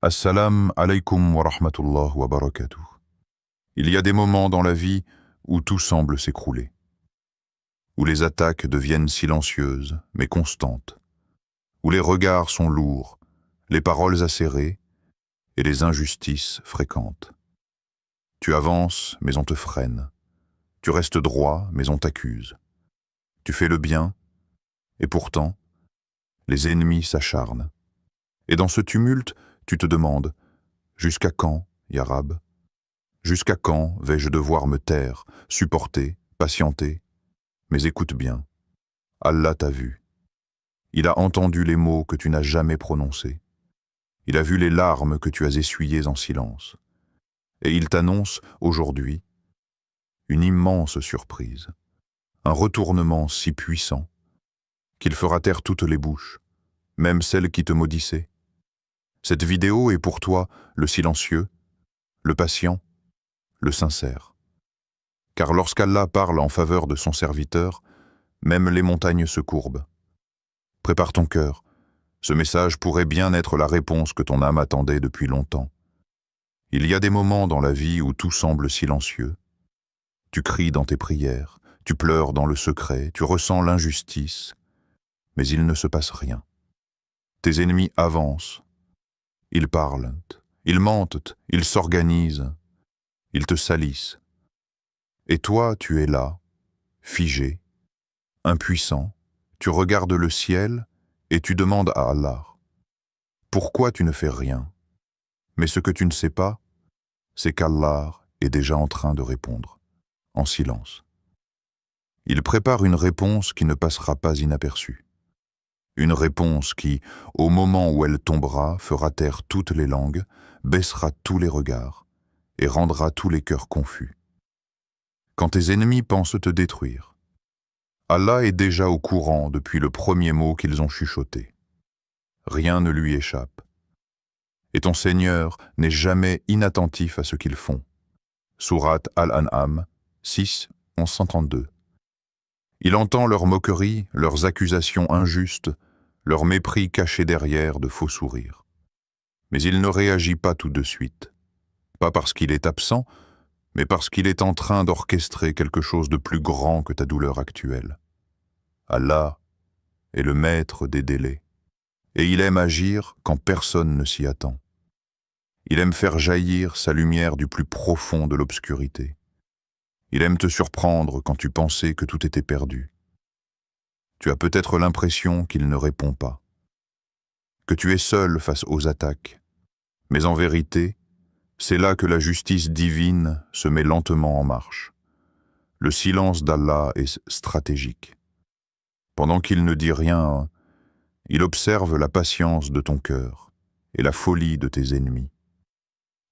Assalam alaykum wa rahmatullah wa barakatuh. Il y a des moments dans la vie où tout semble s'écrouler, où les attaques deviennent silencieuses mais constantes, où les regards sont lourds, les paroles acérées et les injustices fréquentes. Tu avances mais on te freine, tu restes droit mais on t'accuse. Tu fais le bien et pourtant, les ennemis s'acharnent. Et dans ce tumulte, tu te demandes, jusqu'à quand, ya Rab? Jusqu'à quand vais-je devoir me taire, supporter, patienter? Mais écoute bien, Allah t'a vu. Il a entendu les mots que tu n'as jamais prononcés. Il a vu les larmes que tu as essuyées en silence. Et il t'annonce, aujourd'hui, une immense surprise, un retournement si puissant qu'il fera taire toutes les bouches, même celles qui te maudissaient. Cette vidéo est pour toi le silencieux, le patient, le sincère. Car lorsqu'Allah parle en faveur de son serviteur, même les montagnes se courbent. Prépare ton cœur, ce message pourrait bien être la réponse que ton âme attendait depuis longtemps. Il y a des moments dans la vie où tout semble silencieux. Tu cries dans tes prières, tu pleures dans le secret, tu ressens l'injustice, mais il ne se passe rien. Tes ennemis avancent, ils parlent, ils mentent, ils s'organisent, ils te salissent. Et toi, tu es là, figé, impuissant, tu regardes le ciel et tu demandes à Allah. Pourquoi tu ne fais rien? Mais ce que tu ne sais pas, c'est qu'Allah est déjà en train de répondre, en silence. Il prépare une réponse qui ne passera pas inaperçue. Une réponse qui, au moment où elle tombera, fera taire toutes les langues, baissera tous les regards et rendra tous les cœurs confus. Quand tes ennemis pensent te détruire, Allah est déjà au courant depuis le premier mot qu'ils ont chuchoté. Rien ne lui échappe. Et ton Seigneur n'est jamais inattentif à ce qu'ils font. Sourate Al-An'am 6, 1132. Il entend leurs moqueries, leurs accusations injustes, leur mépris caché derrière de faux sourires. Mais il ne réagit pas tout de suite. Pas parce qu'il est absent, mais parce qu'il est en train d'orchestrer quelque chose de plus grand que ta douleur actuelle. Allah est le maître des délais, et il aime agir quand personne ne s'y attend. Il aime faire jaillir sa lumière du plus profond de l'obscurité. Il aime te surprendre quand tu pensais que tout était perdu. Tu as peut-être l'impression qu'il ne répond pas, que tu es seul face aux attaques, mais en vérité, c'est là que la justice divine se met lentement en marche. Le silence d'Allah est stratégique. Pendant qu'il ne dit rien, il observe la patience de ton cœur et la folie de tes ennemis.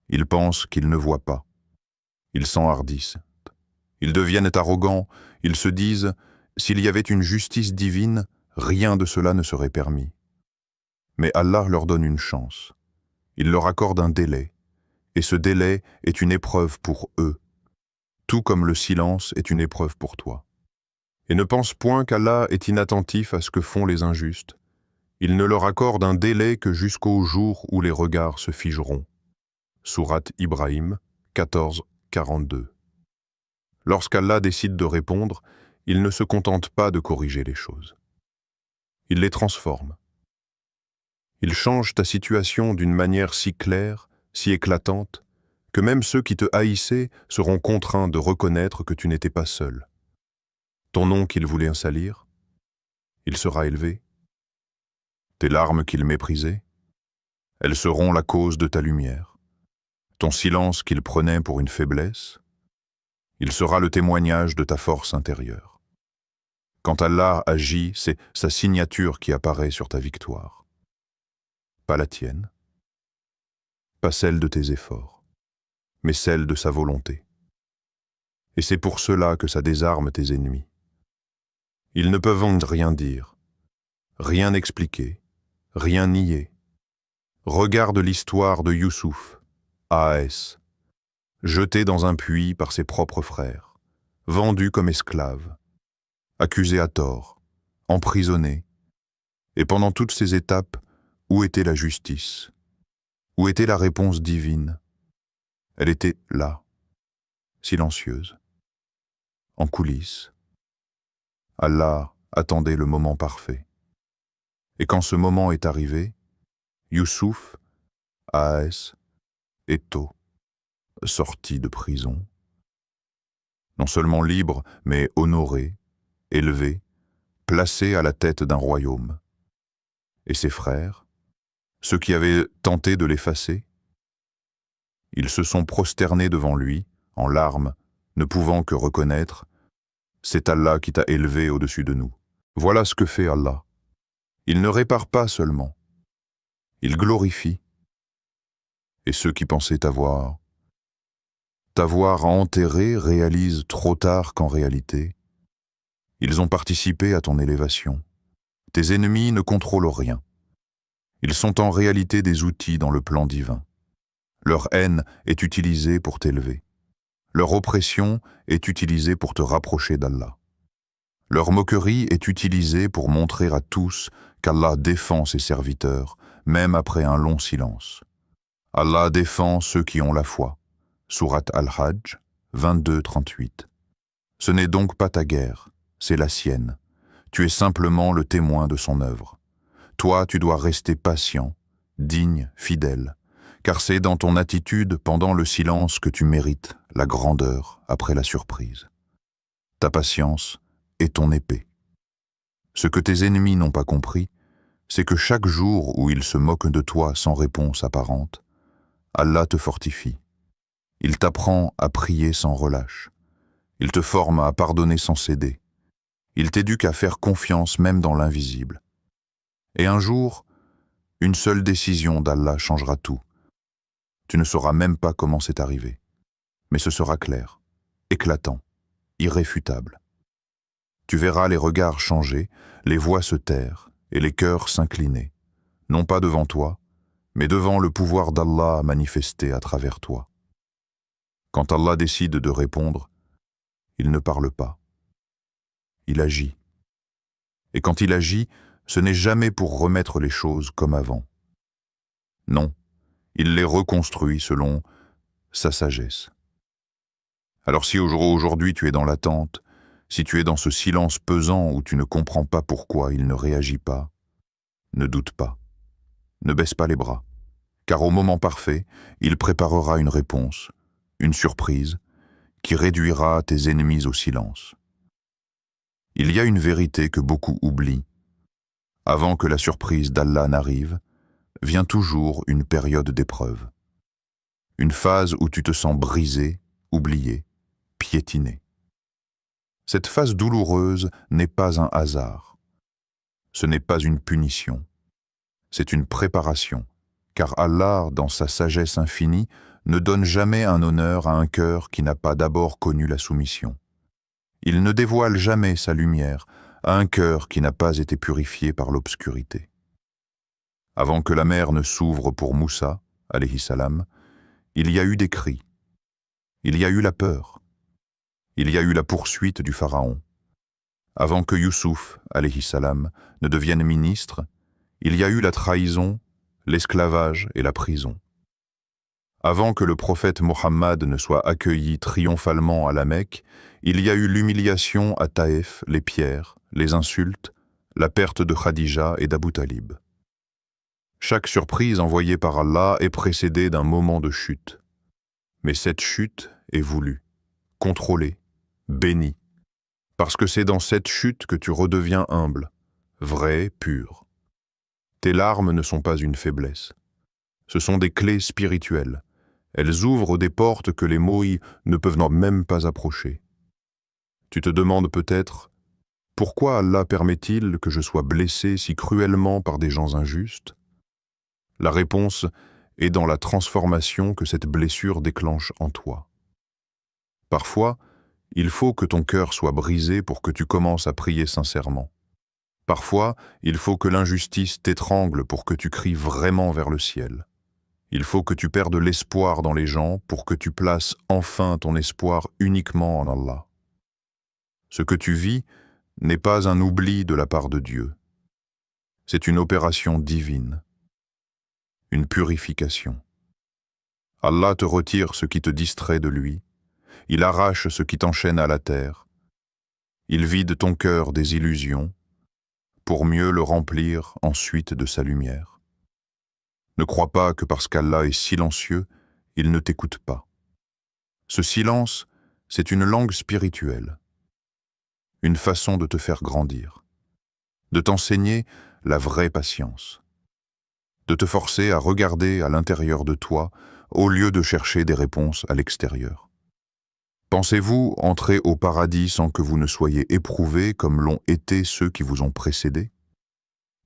Ils pensent qu'ils ne voient pas. Ils s'enhardissent. Ils deviennent arrogants. Ils se disent, s'il y avait une justice divine, rien de cela ne serait permis. Mais Allah leur donne une chance. Il leur accorde un délai. Et ce délai est une épreuve pour eux, tout comme le silence est une épreuve pour toi. Et ne pense point qu'Allah est inattentif à ce que font les injustes. Il ne leur accorde un délai que jusqu'au jour où les regards se figeront. Sourate Ibrahim 14, 42. Lorsqu'Allah décide de répondre, il ne se contente pas de corriger les choses. Il les transforme. Il change ta situation d'une manière si claire, si éclatante, que même ceux qui te haïssaient seront contraints de reconnaître que tu n'étais pas seul. Ton nom qu'ils voulaient salir, il sera élevé. Tes larmes qu'ils méprisaient, elles seront la cause de ta lumière. Ton silence qu'ils prenaient pour une faiblesse, il sera le témoignage de ta force intérieure. Quand Allah agit, c'est sa signature qui apparaît sur ta victoire. Pas la tienne, pas celle de tes efforts, mais celle de sa volonté. Et c'est pour cela que ça désarme tes ennemis. Ils ne peuvent rien dire, rien expliquer, rien nier. Regarde l'histoire de Youssouf, AAS, jeté dans un puits par ses propres frères, vendu comme esclave, accusé à tort, emprisonné. Et pendant toutes ces étapes, où était la justice? Où était la réponse divine? Elle était là, silencieuse, en coulisses. Allah attendait le moment parfait. Et quand ce moment est arrivé, Youssouf, A.S., Eto, sorti de prison, non seulement libre, mais honoré, élevé, placé à la tête d'un royaume. Et ses frères, ceux qui avaient tenté de l'effacer, ils se sont prosternés devant lui, en larmes, ne pouvant que reconnaître « C'est Allah qui t'a élevé au-dessus de nous ». Voilà ce que fait Allah. Il ne répare pas seulement, il glorifie. Et ceux qui pensaient t'avoir enterré réalisent trop tard qu'en réalité, ils ont participé à ton élévation. Tes ennemis ne contrôlent rien. Ils sont en réalité des outils dans le plan divin. Leur haine est utilisée pour t'élever. Leur oppression est utilisée pour te rapprocher d'Allah. Leur moquerie est utilisée pour montrer à tous qu'Allah défend ses serviteurs, même après un long silence. Allah défend ceux qui ont la foi. Sourate Al-Hajj, 22-38. Ce n'est donc pas ta guerre, c'est la sienne. Tu es simplement le témoin de son œuvre. Toi, tu dois rester patient, digne, fidèle, car c'est dans ton attitude pendant le silence que tu mérites la grandeur après la surprise. Ta patience est ton épée. Ce que tes ennemis n'ont pas compris, c'est que chaque jour où ils se moquent de toi sans réponse apparente, Allah te fortifie. Il t'apprend à prier sans relâche. Il te forme à pardonner sans céder. Il t'éduque à faire confiance même dans l'invisible. Et un jour, une seule décision d'Allah changera tout. Tu ne sauras même pas comment c'est arrivé. Mais ce sera clair, éclatant, irréfutable. Tu verras les regards changer, les voix se taire et les cœurs s'incliner, non pas devant toi, mais devant le pouvoir d'Allah manifesté à travers toi. Quand Allah décide de répondre, il ne parle pas. Il agit. Et quand il agit, ce n'est jamais pour remettre les choses comme avant. Non, il les reconstruit selon sa sagesse. Alors si aujourd'hui tu es dans l'attente, si tu es dans ce silence pesant où tu ne comprends pas pourquoi il ne réagit pas, ne doute pas, ne baisse pas les bras, car au moment parfait, il préparera une réponse, une surprise, qui réduira tes ennemis au silence. Il y a une vérité que beaucoup oublient. Avant que la surprise d'Allah n'arrive, vient toujours une période d'épreuve. Une phase où tu te sens brisé, oublié, piétiné. Cette phase douloureuse n'est pas un hasard. Ce n'est pas une punition. C'est une préparation, car Allah, dans sa sagesse infinie, ne donne jamais un honneur à un cœur qui n'a pas d'abord connu la soumission. Il ne dévoile jamais sa lumière à un cœur qui n'a pas été purifié par l'obscurité. Avant que la mer ne s'ouvre pour Moussa, alayhi salam, il y a eu des cris. Il y a eu la peur. Il y a eu la poursuite du pharaon. Avant que Youssouf, alayhi salam, ne devienne ministre, il y a eu la trahison, l'esclavage et la prison. Avant que le prophète Mohammed ne soit accueilli triomphalement à la Mecque, il y a eu l'humiliation à Taïf, les pierres, les insultes, la perte de Khadija et d'Abu Talib. Chaque surprise envoyée par Allah est précédée d'un moment de chute. Mais cette chute est voulue, contrôlée, bénie, parce que c'est dans cette chute que tu redeviens humble, vrai, pur. Tes larmes ne sont pas une faiblesse. Ce sont des clés spirituelles. Elles ouvrent des portes que les mots ne peuvent même pas approcher. Tu te demandes peut-être, pourquoi Allah permet-il que je sois blessé si cruellement par des gens injustes? La réponse est dans la transformation que cette blessure déclenche en toi. Parfois, il faut que ton cœur soit brisé pour que tu commences à prier sincèrement. Parfois, il faut que l'injustice t'étrangle pour que tu cries vraiment vers le ciel. Il faut que tu perdes l'espoir dans les gens pour que tu places enfin ton espoir uniquement en Allah. Ce que tu vis n'est pas un oubli de la part de Dieu. C'est une opération divine, une purification. Allah te retire ce qui te distrait de lui, il arrache ce qui t'enchaîne à la terre, il vide ton cœur des illusions, pour mieux le remplir ensuite de sa lumière. Ne crois pas que parce qu'Allah est silencieux, il ne t'écoute pas. Ce silence, c'est une langue spirituelle, une façon de te faire grandir, de t'enseigner la vraie patience, de te forcer à regarder à l'intérieur de toi au lieu de chercher des réponses à l'extérieur. Pensez-vous entrer au paradis sans que vous ne soyez éprouvés comme l'ont été ceux qui vous ont précédés?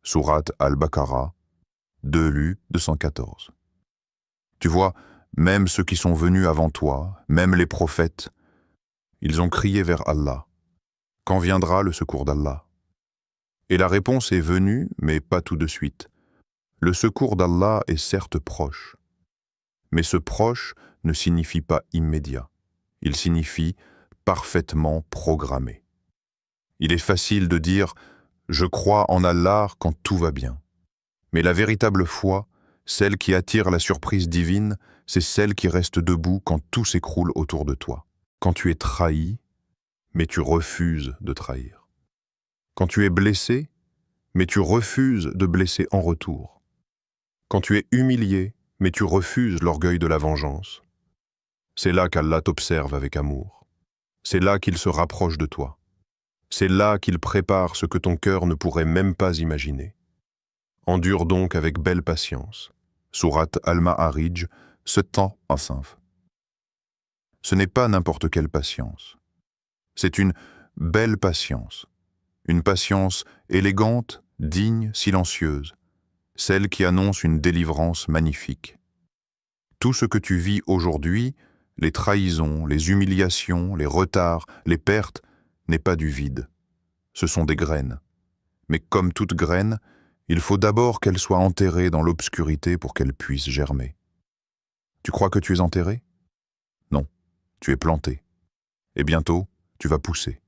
Sourate Al-Baqarah, 2 214. Tu vois, même ceux qui sont venus avant toi, même les prophètes, ils ont crié vers Allah. Quand viendra le secours d'Allah? Et la réponse est venue, mais pas tout de suite. Le secours d'Allah est certes proche, mais ce proche ne signifie pas immédiat. Il signifie parfaitement programmé. Il est facile de dire « je crois en Allah » quand tout va bien. Mais la véritable foi, celle qui attire la surprise divine, c'est celle qui reste debout quand tout s'écroule autour de toi. Quand tu es trahi, mais tu refuses de trahir. Quand tu es blessé, mais tu refuses de blesser en retour. Quand tu es humilié, mais tu refuses l'orgueil de la vengeance. C'est là qu'Allah t'observe avec amour. C'est là qu'il se rapproche de toi. C'est là qu'il prépare ce que ton cœur ne pourrait même pas imaginer. Endure donc avec belle patience. Sourate Al-Ma'arij, 7-5. Ce n'est pas n'importe quelle patience. C'est une belle patience. Une patience élégante, digne, silencieuse. Celle qui annonce une délivrance magnifique. Tout ce que tu vis aujourd'hui, les trahisons, les humiliations, les retards, les pertes, n'est pas du vide. Ce sont des graines. Mais comme toute graine, il faut d'abord qu'elle soit enterrée dans l'obscurité pour qu'elle puisse germer. Tu crois que tu es enterré? Non, tu es planté. Et bientôt, tu vas pousser.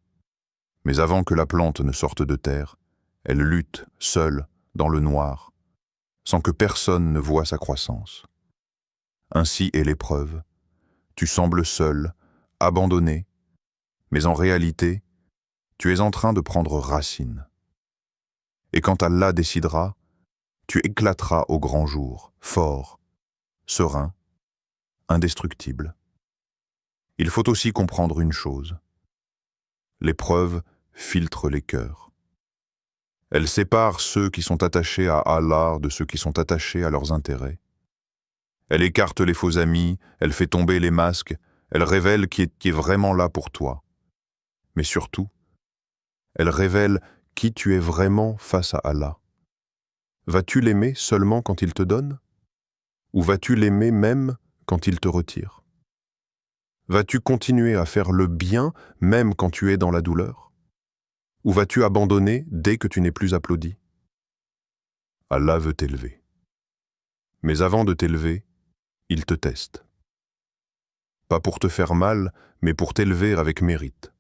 Mais avant que la plante ne sorte de terre, elle lutte, seule, dans le noir, sans que personne ne voie sa croissance. Ainsi est l'épreuve. Tu sembles seul, abandonné, mais en réalité, tu es en train de prendre racine. Et quand Allah décidera, tu éclateras au grand jour, fort, serein, indestructible. Il faut aussi comprendre une chose. L'épreuve filtre les cœurs. Elle sépare ceux qui sont attachés à Allah de ceux qui sont attachés à leurs intérêts. Elle écarte les faux amis, elle fait tomber les masques, elle révèle qui est vraiment là pour toi. Mais surtout, elle révèle qui tu es vraiment face à Allah. Vas-tu l'aimer seulement quand il te donne? Ou vas-tu l'aimer même quand il te retire? Vas-tu continuer à faire le bien même quand tu es dans la douleur? Ou vas-tu abandonner dès que tu n'es plus applaudi? Allah veut t'élever. Mais avant de t'élever, il te teste. Pas pour te faire mal, mais pour t'élever avec mérite.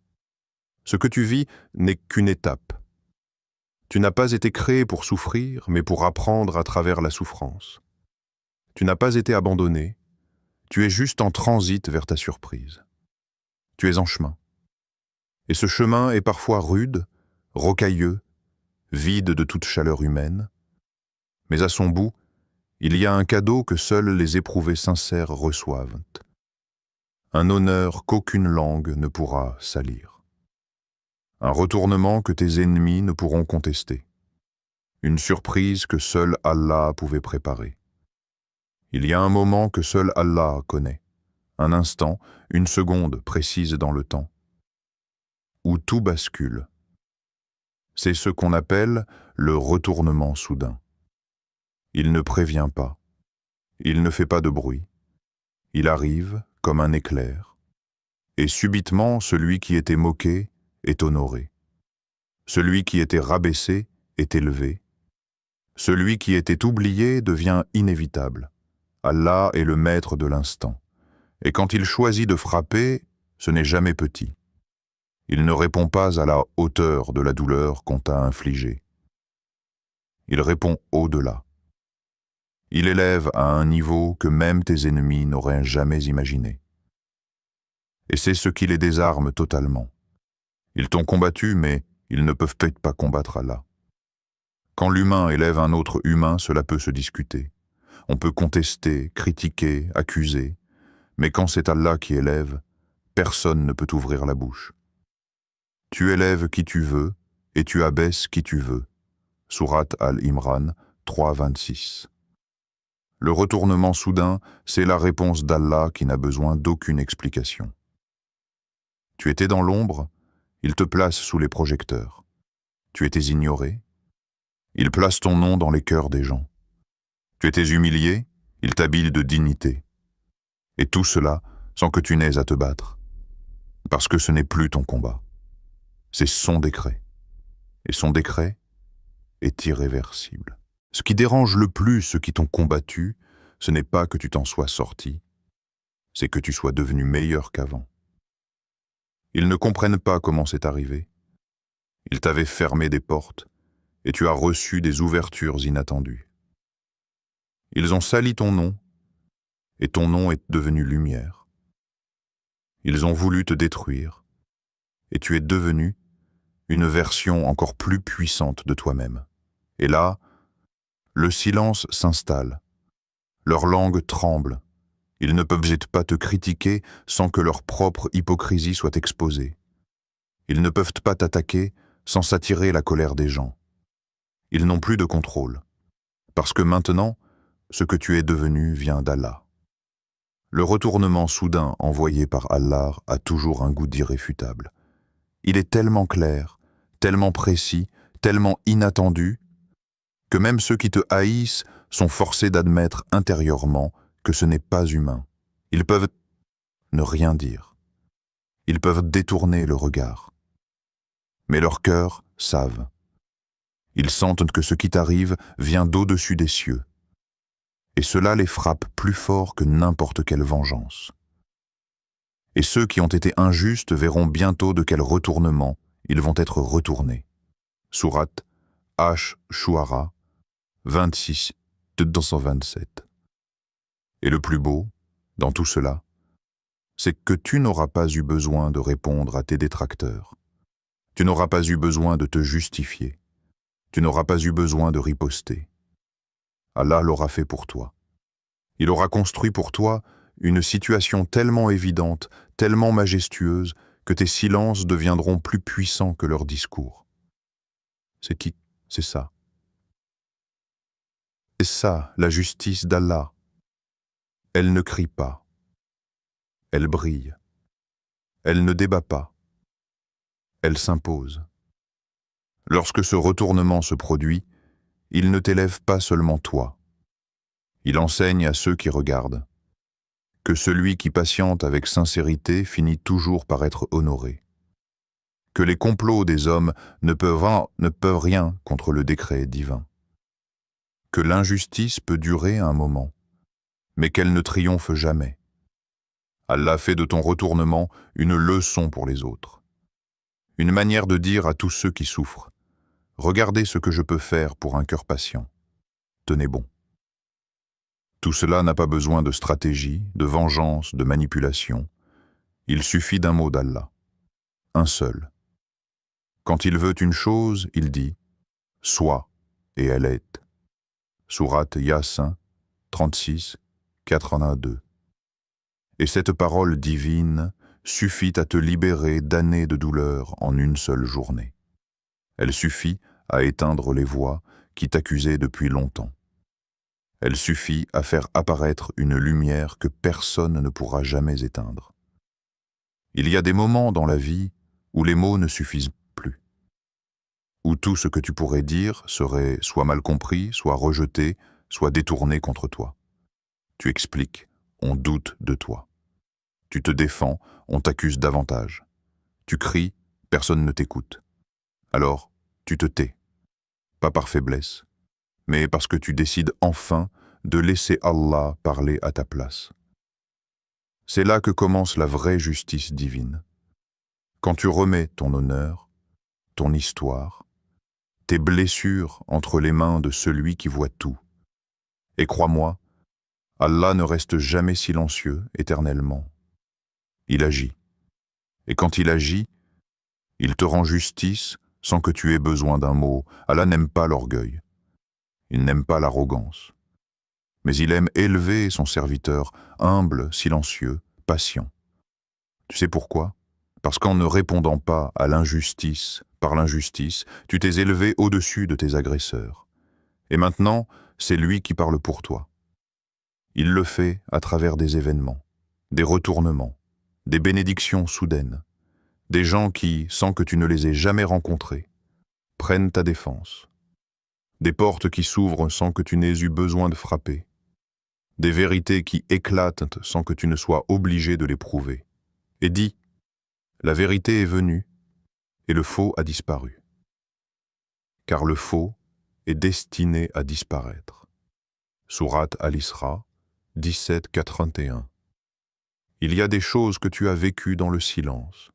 Ce que tu vis n'est qu'une étape. Tu n'as pas été créé pour souffrir, mais pour apprendre à travers la souffrance. Tu n'as pas été abandonné, tu es juste en transit vers ta surprise. Tu es en chemin. Et ce chemin est parfois rude, rocailleux, vide de toute chaleur humaine, mais à son bout, il y a un cadeau que seuls les éprouvés sincères reçoivent. Un honneur qu'aucune langue ne pourra salir. Un retournement que tes ennemis ne pourront contester. Une surprise que seul Allah pouvait préparer. Il y a un moment que seul Allah connaît. Un instant, une seconde précise dans le temps, où tout bascule. C'est ce qu'on appelle le retournement soudain. Il ne prévient pas. Il ne fait pas de bruit. Il arrive comme un éclair. Et subitement, celui qui était moqué est honoré. Celui qui était rabaissé est élevé. Celui qui était oublié devient inévitable. Allah est le maître de l'instant. Et quand il choisit de frapper, ce n'est jamais petit. Il ne répond pas à la hauteur de la douleur qu'on t'a infligée. Il répond au-delà. Il élève à un niveau que même tes ennemis n'auraient jamais imaginé. Et c'est ce qui les désarme totalement. Ils t'ont combattu, mais ils ne peuvent peut-être pas combattre Allah. Quand l'humain élève un autre humain, cela peut se discuter. On peut contester, critiquer, accuser, mais quand c'est Allah qui élève, personne ne peut ouvrir la bouche. Tu élèves qui tu veux et tu abaisses qui tu veux. Sourate Al-Imran 3.26. Le retournement soudain, c'est la réponse d'Allah qui n'a besoin d'aucune explication. Tu étais dans l'ombre, il te place sous les projecteurs. Tu étais ignoré, il place ton nom dans les cœurs des gens. Tu étais humilié, il t'habille de dignité. Et tout cela sans que tu n'aies à te battre. Parce que ce n'est plus ton combat. C'est son décret. Et son décret est irréversible. Ce qui dérange le plus ceux qui t'ont combattu, ce n'est pas que tu t'en sois sorti, c'est que tu sois devenu meilleur qu'avant. Ils ne comprennent pas comment c'est arrivé. Ils t'avaient fermé des portes et tu as reçu des ouvertures inattendues. Ils ont sali ton nom et ton nom est devenu lumière. Ils ont voulu te détruire et tu es devenu une version encore plus puissante de toi-même. Et là, le silence s'installe. Leur langue tremble. Ils ne peuvent pas te critiquer sans que leur propre hypocrisie soit exposée. Ils ne peuvent pas t'attaquer sans s'attirer la colère des gens. Ils n'ont plus de contrôle. Parce que maintenant, ce que tu es devenu vient d'Allah. Le retournement soudain envoyé par Allah a toujours un goût d'irréfutable. Il est tellement clair, tellement précis, tellement inattendu, que même ceux qui te haïssent sont forcés d'admettre intérieurement que ce n'est pas humain. Ils peuvent ne rien dire. Ils peuvent détourner le regard. Mais leurs cœurs savent. Ils sentent que ce qui t'arrive vient d'au-dessus des cieux. Et cela les frappe plus fort que n'importe quelle vengeance. Et ceux qui ont été injustes verront bientôt de quel retournement ils vont être retournés. Sourate Ash-Shu'ara 26-227. Et le plus beau, dans tout cela, c'est que tu n'auras pas eu besoin de répondre à tes détracteurs. Tu n'auras pas eu besoin de te justifier. Tu n'auras pas eu besoin de riposter. Allah l'aura fait pour toi. Il aura construit pour toi une situation tellement évidente, tellement majestueuse, que tes silences deviendront plus puissants que leurs discours. C'est qui? C'est ça. C'est ça, la justice d'Allah. Elle ne crie pas. Elle brille. Elle ne débat pas. Elle s'impose. Lorsque ce retournement se produit, il ne t'élève pas seulement toi. Il enseigne à ceux qui regardent que celui qui patiente avec sincérité finit toujours par être honoré. Que les complots des hommes ne peuvent rien contre le décret divin. Que l'injustice peut durer un moment, mais qu'elle ne triomphe jamais. Allah fait de ton retournement une leçon pour les autres. Une manière de dire à tous ceux qui souffrent: regardez ce que je peux faire pour un cœur patient. Tenez bon. Tout cela n'a pas besoin de stratégie, de vengeance, de manipulation. Il suffit d'un mot d'Allah. Un seul. Quand il veut une chose, il dit « Sois » et elle est. Sourate Yasin 36, 82. Et cette parole divine suffit à te libérer d'années de douleur en une seule journée. Elle suffit à éteindre les voix qui t'accusaient depuis longtemps. Elle suffit à faire apparaître une lumière que personne ne pourra jamais éteindre. Il y a des moments dans la vie où les mots ne suffisent plus, où tout ce que tu pourrais dire serait soit mal compris, soit rejeté, soit détourné contre toi. Tu expliques, on doute de toi. Tu te défends, on t'accuse davantage. Tu cries, personne ne t'écoute. Alors, tu te tais, pas par faiblesse, mais parce que tu décides enfin de laisser Allah parler à ta place. C'est là que commence la vraie justice divine. Quand tu remets ton honneur, ton histoire, tes blessures entre les mains de celui qui voit tout, Et crois-moi, Allah ne reste jamais silencieux éternellement. Il agit. Et quand il agit, il te rend justice sans que tu aies besoin d'un mot. Allah n'aime pas l'orgueil. Il n'aime pas l'arrogance. Mais il aime élever son serviteur, humble, silencieux, patient. Tu sais pourquoi? Parce qu'en ne répondant pas à l'injustice par l'injustice, tu t'es élevé au-dessus de tes agresseurs. Et maintenant, c'est lui qui parle pour toi. Il le fait à travers des événements, des retournements, des bénédictions soudaines, des gens qui, sans que tu ne les aies jamais rencontrés, prennent ta défense, des portes qui s'ouvrent sans que tu n'aies eu besoin de frapper, des vérités qui éclatent sans que tu ne sois obligé de les prouver. Et dis, la vérité est venue et le faux a disparu. Car le faux est destiné à disparaître. Sourate Al-Isra 17-31. Il y a des choses que tu as vécues dans le silence,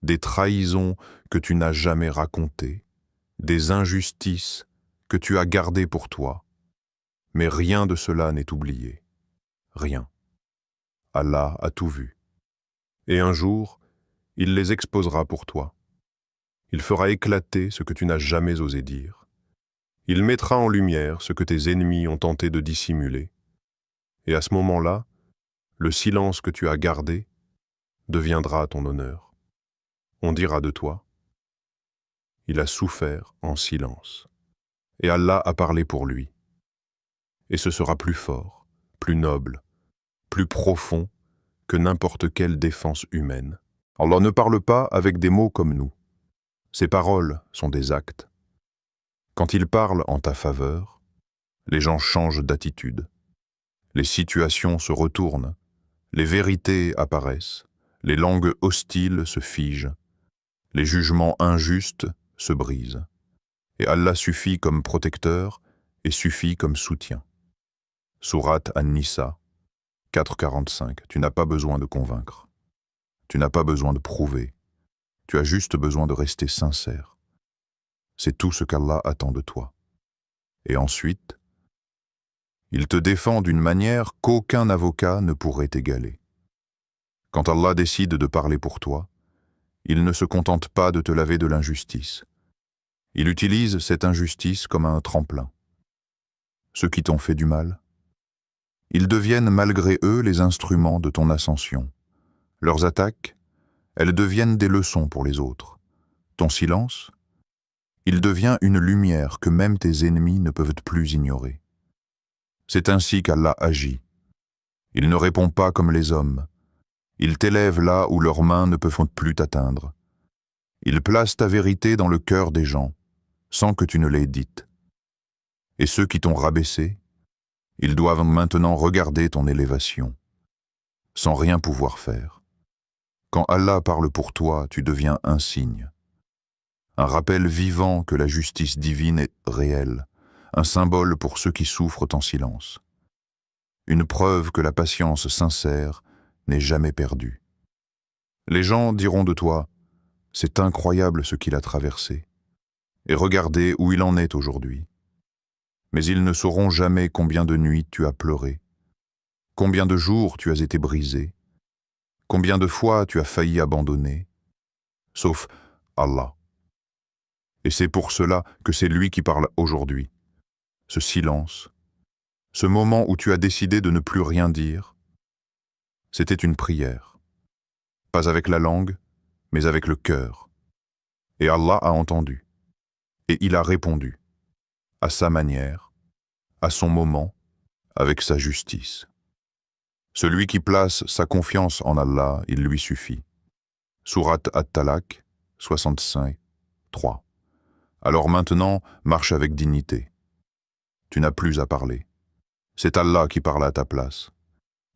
des trahisons que tu n'as jamais racontées, des injustices que tu as gardées pour toi, mais rien de cela n'est oublié. Rien. Allah a tout vu. Et un jour, il les exposera pour toi. Il fera éclater ce que tu n'as jamais osé dire. Il mettra en lumière ce que tes ennemis ont tenté de dissimuler. Et à ce moment-là, le silence que tu as gardé deviendra ton honneur. On dira de toi, il a souffert en silence. Et Allah a parlé pour lui. Et ce sera plus fort, plus noble, plus profond que n'importe quelle défense humaine. Allah ne parle pas avec des mots comme nous. Ses paroles sont des actes. Quand il parle en ta faveur, les gens changent d'attitude. Les situations se retournent, les vérités apparaissent, les langues hostiles se figent, les jugements injustes se brisent. Et Allah suffit comme protecteur et suffit comme soutien. Sourate An-Nisa 4,45. Tu n'as pas besoin de convaincre. Tu n'as pas besoin de prouver. Tu as juste besoin de rester sincère. C'est tout ce qu'Allah attend de toi. Et ensuite, il te défend d'une manière qu'aucun avocat ne pourrait égaler. Quand Allah décide de parler pour toi, il ne se contente pas de te laver de l'injustice. Il utilise cette injustice comme un tremplin. Ceux qui t'ont fait du mal, ils deviennent malgré eux les instruments de ton ascension. Leurs attaques, elles deviennent des leçons pour les autres. Ton silence, il devient une lumière que même tes ennemis ne peuvent plus ignorer. C'est ainsi qu'Allah agit. Il ne répond pas comme les hommes. Il t'élève là où leurs mains ne peuvent plus t'atteindre. Il place ta vérité dans le cœur des gens, sans que tu ne l'aies dite. Et ceux qui t'ont rabaissé, ils doivent maintenant regarder ton élévation, sans rien pouvoir faire. Quand Allah parle pour toi, tu deviens un signe. Un rappel vivant que la justice divine est réelle, un symbole pour ceux qui souffrent en silence. Une preuve que la patience sincère n'est jamais perdue. Les gens diront de toi, c'est incroyable ce qu'il a traversé, et regardez où il en est aujourd'hui. Mais ils ne sauront jamais combien de nuits tu as pleuré, combien de jours tu as été brisé, combien de fois tu as failli abandonner, sauf Allah. Et c'est pour cela que c'est lui qui parle aujourd'hui. Ce silence, ce moment où tu as décidé de ne plus rien dire, c'était une prière. Pas avec la langue, mais avec le cœur. Et Allah a entendu. Et il a répondu, à sa manière, à son moment, avec sa justice. Celui qui place sa confiance en Allah, il lui suffit. Sourate At-Talaq 65, 3. Alors maintenant, marche avec dignité. Tu n'as plus à parler. C'est Allah qui parle à ta place.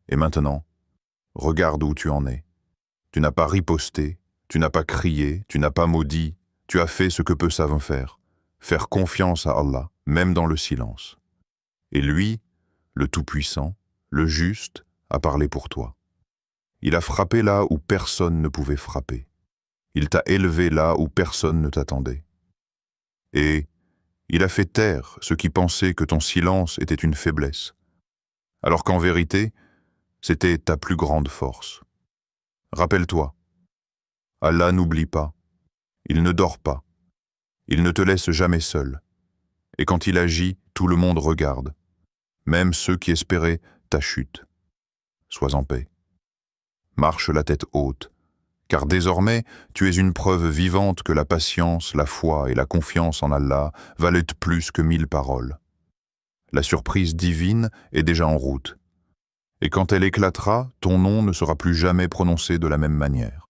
Et maintenant, regarde où tu en es. Tu n'as pas riposté, tu n'as pas crié, tu n'as pas maudit, tu as fait ce que peu savent faire confiance à Allah, même dans le silence. Et lui, le Tout-Puissant, le Juste, a parlé pour toi. Il a frappé là où personne ne pouvait frapper. Il t'a élevé là où personne ne t'attendait. Et il a fait taire ceux qui pensaient que ton silence était une faiblesse, alors qu'en vérité, c'était ta plus grande force. Rappelle-toi, Allah n'oublie pas, il ne dort pas, il ne te laisse jamais seul, et quand il agit, tout le monde regarde, même ceux qui espéraient ta chute. Sois en paix. Marche la tête haute, car désormais, tu es une preuve vivante que la patience, la foi et la confiance en Allah valent plus que 1000 paroles. La surprise divine est déjà en route, et quand elle éclatera, ton nom ne sera plus jamais prononcé de la même manière.